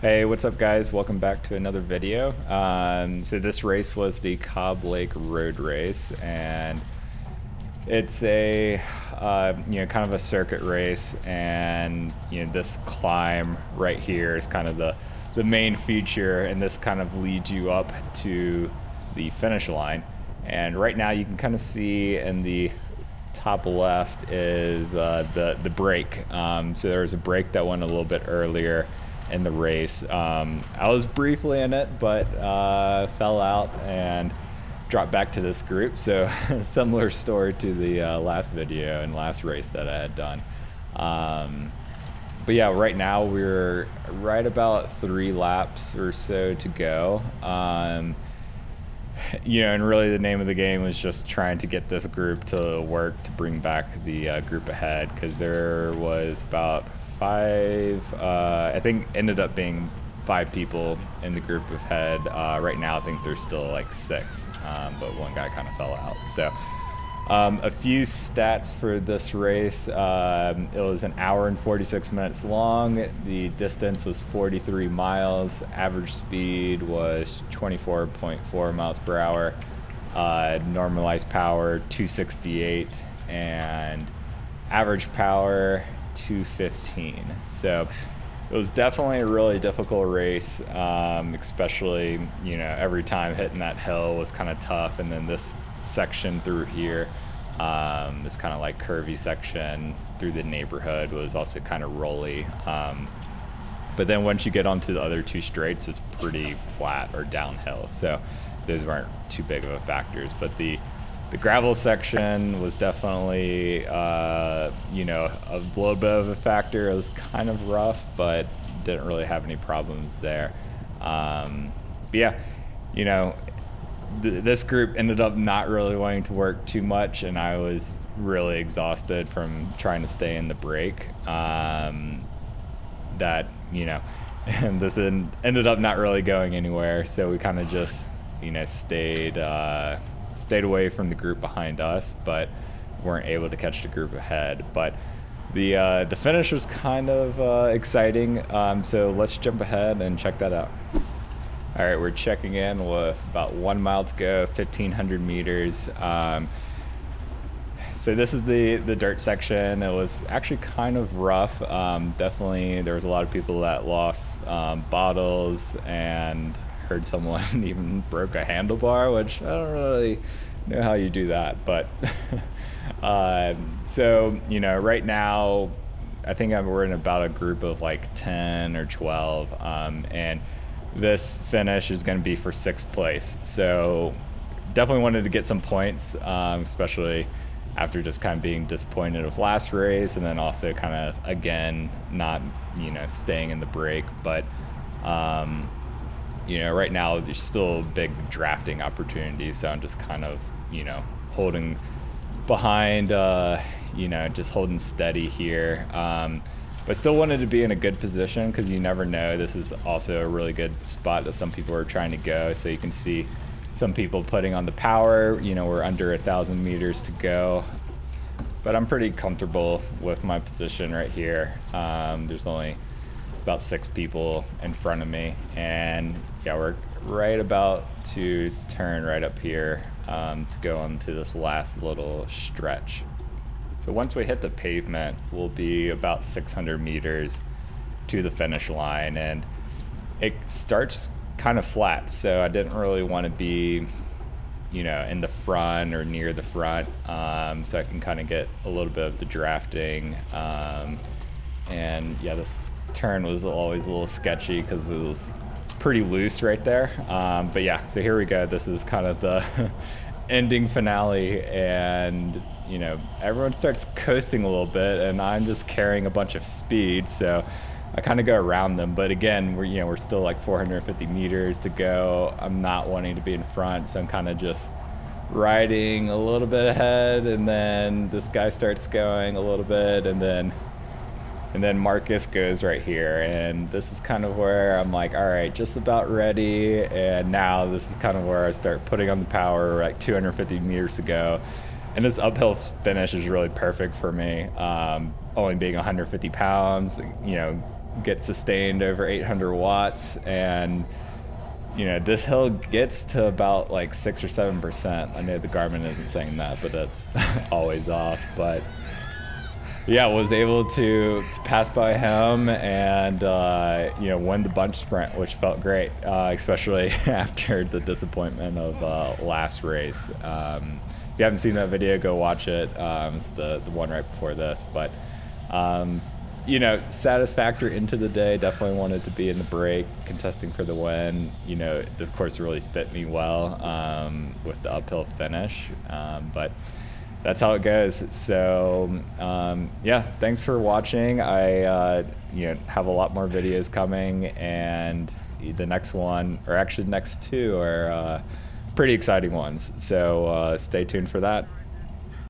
Hey, what's up guys? Welcome back to another video. So this race was the Cobb Lake Road Race, and it's a kind of a circuit race, and this climb right here is kind of the main feature, and this kind of leads you up to the finish line. And right now you can kind of see in the top left is the break. So there was a break that went a little bit earlier in the race. I was briefly in it, but fell out and dropped back to this group. So similar story to the last video and last race that I had done. But yeah, right now we're right about 3 laps or so to go. And really the name of the game was just trying to get this group to work to bring back the group ahead, because there was about 5, I think ended up being 5 people in the group ahead. Right now I think there's still like 6, but one guy kind of fell out. So a few stats for this race. It was an hour and 46 minutes long. The distance was 43 miles. Average speed was 24.4 miles per hour. Normalized power 268, and average power 215. So it was definitely a really difficult race, especially every time hitting that hill was kind of tough, and then this section through here, this kind of like curvy section through the neighborhood was also kind of rolly, but then once you get onto the other 2 straights, it's pretty flat or downhill, so those weren't too big of a factors. But the gravel section was definitely, a little bit of a factor. It was kind of rough, but didn't really have any problems there. But yeah, this group ended up not really wanting to work too much, and I was really exhausted from trying to stay in the break. And this ended up not really going anywhere, so we kind of just, stayed away from the group behind us, but weren't able to catch the group ahead. But the finish was kind of exciting, so let's jump ahead and check that out. All right, we're checking in with about 1 mile to go, 1,500 meters. So this is the dirt section. It was actually kind of rough. Definitely there was a lot of people that lost bottles, and heard someone even broke a handlebar, which I don't really know how you do that, but so right now I think we're in about a group of like 10 or 12, and this finish is going to be for 6th place, so definitely wanted to get some points, especially after just kind of being disappointed with last race, and then also kind of again not staying in the break. But right now there's still big drafting opportunities, so I'm just kind of, holding behind, just holding steady here. But still wanted to be in a good position, because you never know. This is also a really good spot that some people are trying to go. So you can see some people putting on the power. We're under 1,000 meters to go. But I'm pretty comfortable with my position right here. There's only about 6 people in front of me, and yeah, we're right about to turn right up here to go into this last little stretch. So once we hit the pavement, we'll be about 600 meters to the finish line, and it starts kind of flat, so I didn't really want to be in the front or near the front, so I can kind of get a little bit of the drafting. And yeah, this turn was always a little sketchy because it was pretty loose right there, but yeah, so here we go. This is kind of the ending finale, and everyone starts coasting a little bit, and I'm just carrying a bunch of speed, so I kind of go around them. But again, we're still like 450 meters to go. I'm not wanting to be in front, so I'm kind of just riding a little bit ahead, and then this guy starts going a little bit, and then Marcus goes right here, and this is kind of where I'm like, all right, just about ready. And now this is kind of where I start putting on the power, like 250 meters to go. And this uphill finish is really perfect for me. Only being 150 pounds, get sustained over 800 watts, and you know, this hill gets to about like 6 or 7%. I know the Garmin isn't saying that, but that's always off. But yeah, was able to pass by him and you know, win the bunch sprint, which felt great, especially after the disappointment of last race. If you haven't seen that video, go watch it. It's the one right before this. But you know, satisfactory into the day. Definitely wanted to be in the break, contesting for the win. You know, the course really fit me well with the uphill finish. But that's how it goes. So yeah, thanks for watching. I you know, have a lot more videos coming, and the next one, or actually the next two, are pretty exciting ones. So stay tuned for that.